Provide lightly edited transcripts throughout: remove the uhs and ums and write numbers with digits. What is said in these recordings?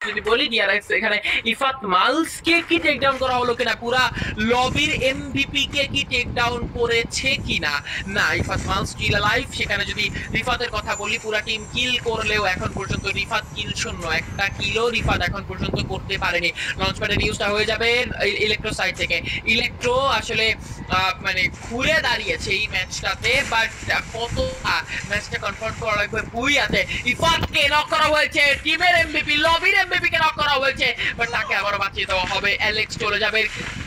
যদি বলি ডিআরএক্স এখানে ইফাত মালসকে কি টেক ডাউন করা হলো কিনা, পুরা লবির এমভিপি কে কি টেক ডাউন করেছে কিনা, না ইফাত মালস স্টিল লাইফ। সেখানে যদি রিফাতের কথা বলি, পুরা টিম কিল করলেও এখন পর্যন্ত রিফাত কিল শূন্য, একটা কিলও রিফাত এখন পর্যন্ত করতে পারেনি। লঞ্চপ্যাডের ইউজটা হয়ে যাবে ইলেকট্রো সাইড থেকে। ইলেকট্রো আসলে মানে ঘুরে দাঁড়িয়েছে এই ম্যাচটাতে, বাট কত ম্যাচটা কনফার্ম করা লাগবে বুইয়াতে। ইফাতকে নক করা হয়েছে, টিমের এমভিপি লবির এমভিপি কে নক করা হয়েছে, বাট তাকে আবারও বাঁচিয়ে দেওয়া হবে। অ্যালেক্স চলে যাবে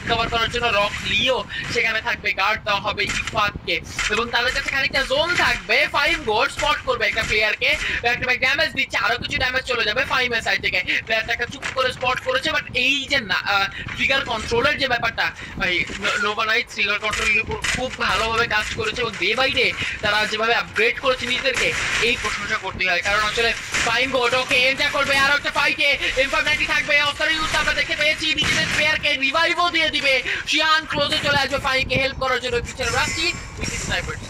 কভার করার জন্য, রক লিও সেখানে থাকবে, গার্ড দেওয়া হবে ইফাতকে এবং তাদের কাছে খানিকটা জোন থাকবে। 5 গোল স্পট করবে একটা প্লেয়ারকে, ব্যাক টু ব্যাক ড্যামেজ দিচ্ছে, আরো কিছু ড্যামেজ চলে যাবে 5 এর সাইড থেকে। প্লেয়ারটাকে চুপ করে স্পট করেছে, বাট এই যে ট্রিগার কন্ট্রোলের যে ব্যাপারটা, ভাই নোভা নাইটস ট্রিগার কন্ট্রোলের উপর খুব ভালোভাবে কাজ করেছে এবং ডে বাই ডে তারা যেভাবে আপগ্রেড করেছে নিজেদেরকে, এই প্রশংসা করতে হয়। কারণ আসলে 5 গোল ওকে এন্টার করবে, আরো একটা ফাইটে ইনফরমেটি থাকবে, অস্ত্র ইউজ আমরা দেখতে পেয়েছি, নিজেদের প্লেয়ারকে রিভাইভও দিয়ে দিবে। শিয়ান ক্লোজে চলে আসবে ফাইকে হেল্প করার জন্য, পিছনে রাস্টি উইথ স্নাইপারস।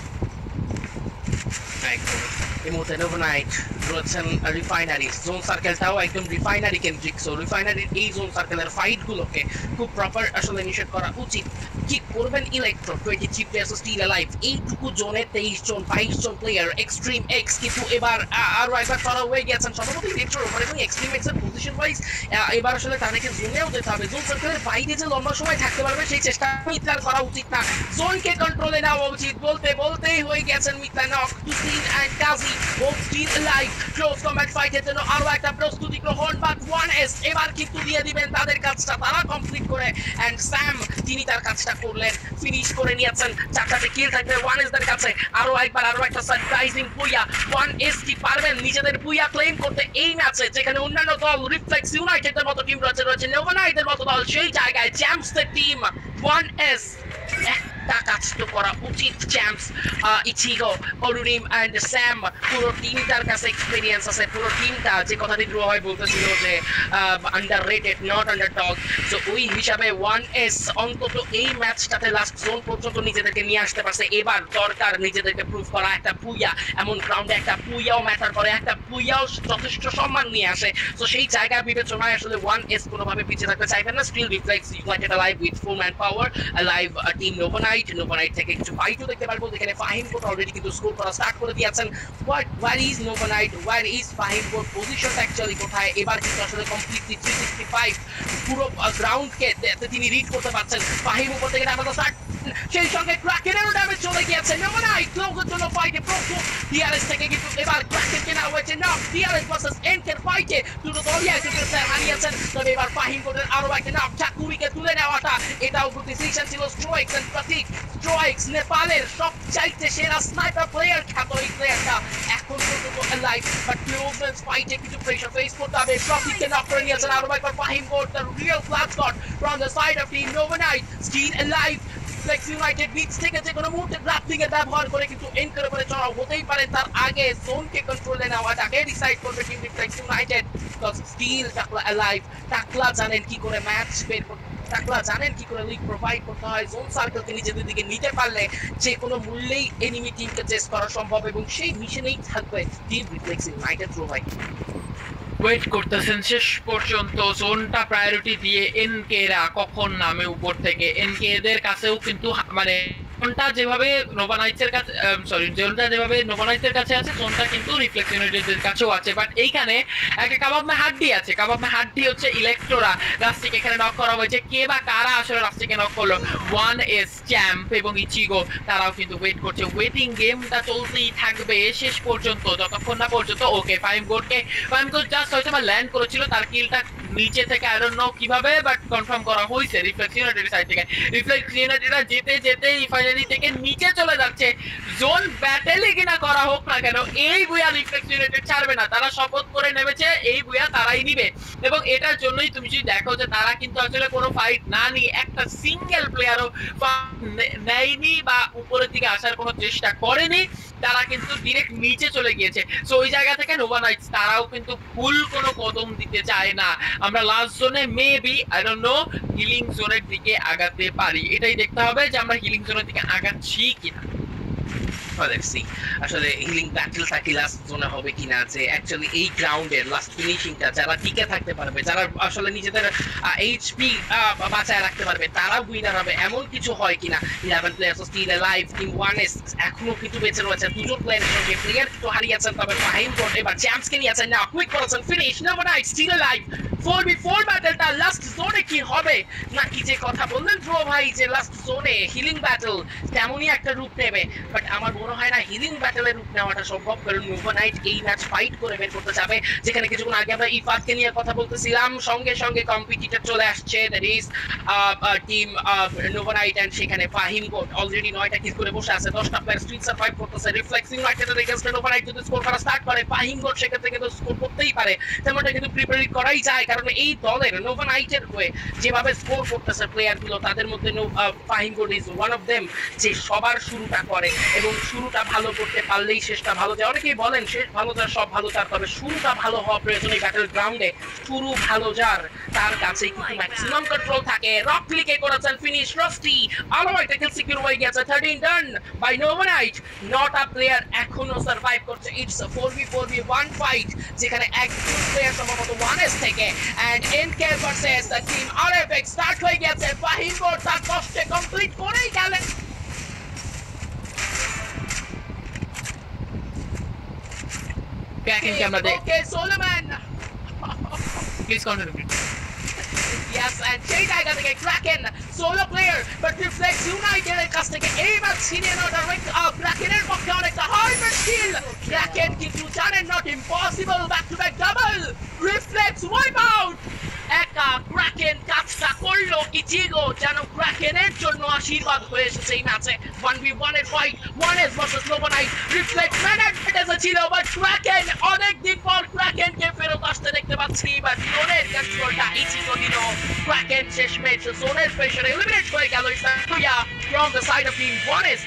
এই মুহূর্তে নোভা নাইট রয়েছেন রিফাইনারি জোন সার্কেলটাও একদম রিফাইনারি কেন্দ্রিক। সো রিফাইনারির এই জোন সার্কেলের ফাইটগুলোকে খুব প্রপার আসলে নিষেধ করা উচিত। কি করবেন ইলেকট্রো 23 প্লেয়ার্স স্টিল অ্যালাইভ, এইটুকু জোনে 23 জন 22 জন প্লেয়ার। এক্সট্রিম এক্স কিন্তু এবার আরো একবার করা হয়ে গেছেন সম্ভবত ইলেকট্রোর উপরে, এবং এক্সট্রিম এক্স এর পজিশন ওয়াইজ এবার আসলে তাদেরকে জোনেও যেতে হবে। জোন সার্কেলের বাইরে যে লম্বা সময় থাকতে পারবে সেই চেষ্টা মিথলার করা উচিত না, জোনকে কন্ট্রোলে নেওয়া উচিত। বলতেই হয়ে গেছেন মিথলা নক টু সিন অ্যান্ড কাজী both still alive, close combat fight এর জন্য আরো একটা প্রস্তুতি গ্রহণ, বাট 1S এবার কিন্তু দিয়ে দিবেন তাদের কাজটা তারা কমপ্লিট করে। এন্ড স্যাম তিনি তার কাজটা করলেন, ফিনিশ করে নিয়েছেন, 4টা কিল থাকবে 1S দের কাছে। আরো একটা সারপ্রাইজিং বুইয়া, 1S কি পারবেন নিজেদের বুইয়া ক্লেম করতে এই ম্যাচে, যেখানে অন্যান্য দল রিফ্লেক্স ইউনাইটেডের মতো টিম রয়েছে নোভা নাইটের মতো দল, সেই জায়গায় চ্যাম্পসদের টিম 1S একটা কাজ তো করা উচিত। চ্যাম্পস ইচিগো অরুনিম অ্যান্ড স্যাম পুরো টিমটার কাছে এক্সপিরিয়েন্স আছে, পুরো টিমটা যে কথাটি ড্র হয় বলতেছিল যে under rated not under dog. So ওই হিসাবে 1S অন্তত এই ম্যাচটাতে লাস্ট জোন পর্যন্ত নিজেদেরকে নিয়ে আসতে পারছে। এবার দরকার নিজেদেরকে প্রুভ করা, একটা পুইয়া এমন গ্রাউন্ডে একটা পুইয়াও ম্যাটার করে, একটা পুইয়াও যথেষ্ট সম্মান নিয়ে আসে। তো সেই জায়গা বিবেচনায় আসলে 1S কোনোভাবে পিছিয়ে থাকতে চাইবেন না। Still Reflex United live with full man power, live team Nova Knight থেকে কিছু ফাইটও দেখতে পারবো, যেখানে ফাহিম কোট অলরেডি কিন্তু স্কোর করা স্টার্ট করে দিয়েছেন। Where is Nova Knight, where is Fahim কোট, পজিশন অ্যাকচুয়ালি কোথায়? এবার কিন্তু আসলে কমপ্লিটলি 365 পুরো গ্রাউন্ডকে তিনি রিড করতে পারছেন। ফাহিম উপর থেকে আমাদের স্টার্ট, সেই সঙ্গে ক্র্যাকেরও ড্যামেজ চলে গিয়েছে। নোভা নাইট ক্লোজের জন্য ফাইটে প্রথম ডিআরএস থেকে কিন্তু এবার ক্র্যাকের কেনা হয়েছে না। ডিআরএস ভার্সেস এনকের ফাইটে দুটো দলই একজন প্লেয়ার হারিয়েছেন, তবে এবার ফাহিম কোটের আরো একটা নাম চাকুরিকে তুলে নেওয়াটা এটাও গুড ডিসিশন ছিল। স্ট্রোয়েক্স এন্ড প্রতীক, স্ট্রোয়েক্স নেপালের সবচাইতে সেরা স্নাইপার প্লেয়ার খ্যাত এই প্লেয়ারটা এখন পর্যন্ত লাইভ, বাট ক্লোজেন্স ফাইটে কিছু প্রেশার ফেস করতে হবে। প্রতীককে নক করে নিয়েছেন আরো একবার ফাহিম কোট, the real flash god from the side of team Nova Knight. Still live Reflex United বিচ থেকে যে কোনো মুহূর্তে গ্রাপলিং এর ব্যবহার করে কিন্তু এনকার করে চড়াও হতেই পারে, তার আগে জোনকে কন্ট্রোলে নেওয়াটাকে ডিসাইড করবে টিম রিফ্লেক্স ইউনাইটেড। স্টিল টাকলা অ্যালাইভ, টাকলা জানেন কি করে ম্যাচ বের করতে, টাকলা জানেন কি করে লিগ প্রোভাইড করতে হয়। জোন সার্কেলকে নিজেদের দিকে নিতে পারলে যে কোনো মূল্যেই এনিমি টিমকে চেস করা সম্ভব, এবং সেই মিশনেই থাকবে team Reflex United provide. Wait করতেছেন শেষ পর্যন্ত, জোনটা প্রায়োরিটি দিয়ে এনকেরা কখন নামে উপর থেকে। এনকে এদের কাছেও কিন্তু মানে জোনটা যেভাবে নোভা নাইটসের কাছে, জোনটা যেভাবে নোভা নাইটসের কাছে আছে, জোনটা কিন্তু রিফ্লেক্স ইউনাইটেডের কাছেও আছে। বাট এইখানে একটা কাবাব মে হাড্ডি আছে, কাবাব মে হাড্ডি হচ্ছে ইলেকট্রোরা। রাস্টিক এখানে নক করা হয়েছে, কে বা কারা আসলে রাস্টিকে নক করলো? 1S চ্যাম্প এবং ইচিগো তারাও কিন্তু ওয়েট করছে। ওয়েটিং গেমটা চলতেই থাকবে শেষ পর্যন্ত, যতক্ষণ না পর্যন্ত ওকে ফাইম গোড জাস্ট হয়তো বা ল্যান্ড করেছিল, তার কিলটা নিচে থেকে আই ডোন্ট নো কিভাবে, বাট কনফার্ম করা হয়েছে রিফ্লেক্স ইউনাইটেডের সাইড থেকে। রিফ্লেক্স ইউনাইটেডরা যেতে যেতে রিফাইনারি থেকে নিচে চলে যাচ্ছে। জোন ব্যাটেলে কিনা করা হোক না কেন, এই বুয়া রিফ্লেক্স ইউনাইটেড ছাড়বে না। তারা শপথ করে নেমেছে এই বুয়া তারাই নিবে, এবং এটার জন্যই তুমি যদি দেখো যে তারা কিন্তু আসলে কোনো ফাইট না নিয়ে একটা সিঙ্গেল প্লেয়ারও নেয়নি বা উপরের দিকে আসার কোনো চেষ্টা করেনি, তারা কিন্তু ডিরেক্ট নিচে চলে গিয়েছে। সো ওই জায়গা থেকে নোভা নাইটস তারাও কিন্তু ফুল কোনো কদম দিতে চায় না। আমরা লাস্ট জোনে maybe I don't know healing জোনের দিকে আগাতে পারি, এটাই দেখতে হবে যে আমরা হিলিং জোনের দিকে আগাচ্ছি কিনা। let's see আসলে হিলিং ব্যাটলটা কি লাস্ট জোনে হবে কিনা, যে অ্যাকচুয়ালি এই গ্রাউন্ডের লাস্ট ফিনিশিংটা যারা টিকে থাকতে পারবে, যারা আসলে নিজেদের এইচপি বাঁচায় রাখতে পারবে, তারা উইনার হবে, এমন কিছু হয় কিনা। 11 players still alive, team 1S এখনো কিন্তু বেঁচে রয়েছে, দুজন প্লেয়ারের সঙ্গে প্লেয়ার কিন্তু হারিয়েছেন, তবে ফাহিম কোড এবার চ্যাম্পসকে নিয়েছেন না, কুইক করেছেন finish, Nova Knight still alive. 4v4 ব্যাটলটা লাস্ট জোনে কি হবে, নাকি যে কথা বললেন ব্রো ভাই যে লাস্ট জোনে হিলিং ব্যাটল তেমনই একটা রূপ নেবে, বাট আমার মনে হয় না হিলিং ব্যাটলের রূপ নেওয়াটা সম্ভব, কারণ নোভা নাইট এই ম্যাচ ফাইট করে বের করতে যাবে। যেখানে কিছুক্ষণ আগে আমরা ইফাতকে নিয়ে কথা বলতেছিলাম, সঙ্গে সঙ্গে কম্পিটিটর চলে আসছে, that is team Nova Knight, and সেখানে ফাহিম কোড অলরেডি 9টা কিল করে বসে আছে, 10টা প্লেয়ার স্ট্রিট সার্ভাইভ করতেছে। রিফ্লেক্সিং মার্কেটের এগেইনস্ট নোভা নাইট যদি স্কোর করা স্টার্ট করে, ফাহিম কোড সেখান থেকে তো স্কোর করতেই পারে, তেমনটা কিন্তু প্রিপেয়ার করাই যায়, কারণ এই দলের নোভা নাইটের হয়ে যেভাবে স্কোর করতেছে প্লেয়ারগুলো, তাদের মধ্যে Fahim code is one of them, যে সবার শুরুটা করে এবং শুরুটা ভালো করতে পারলেই শেষটা ভালো যায়। অনেকেই বলেন শেষ ভালো যার সব ভালো তার, তবে শুরুটা ভালো হওয়া প্রয়োজন এই ব্যাটল গ্রাউন্ডে। শুরু ভালো যার, তার কাছেই কিন্তু ম্যাক্সিমাম কন্ট্রোল থাকে। রক ক্লিকে করেছেন ফিনিশ রস্টি, আলো একটা কিল সিকিউর হয়ে গেছে, 13 ডান বাই নোভা নাইট। 9টা প্লেয়ার এখনো সার্ভাইভ করছে, ইটস 4v4v1 ফাইট, যেখানে একজন প্লেয়ার সম্ভবত 1S থেকে, and NK versus the team RFX start হয়ে গেছে। ফাহিম কোড তার কষ্টে কমপ্লিট করেই গেলেন। Kraken camera there. Okay, Solomon. Please continue. Yes, and সেই জায়গা থেকে Kraken solo player, but Reflex United এর কাছ থেকে এইবার ছিনিয়ে নেওয়া ডাইরেক্ট Krakenের পক্ষে অনেকটা হার্ড স্কিল। Kraken কিন্তু জানেন not impossible, back to back double Reflex wipe out. একা Kraken কাজটা করলো ইচিগো, যেন Krakenের জন্য আশীর্বাদ হয়ে এসেছে এই ম্যাচে। 1v1 এর fight, 1S versus Nova night. Reflex ম্যানেজমেন্টে ছিল, বাট Kraken অনেকদিন পর Krakenকে ফেরত আসতে দেখতে পাচ্ছি, বাট জোনের কন্ট্রোলটা ইচিগো দিল। Kraken শেষমেশ জোনের প্রেসারে এলিমিনেট হয়ে গেল। It's from the side of team 1S।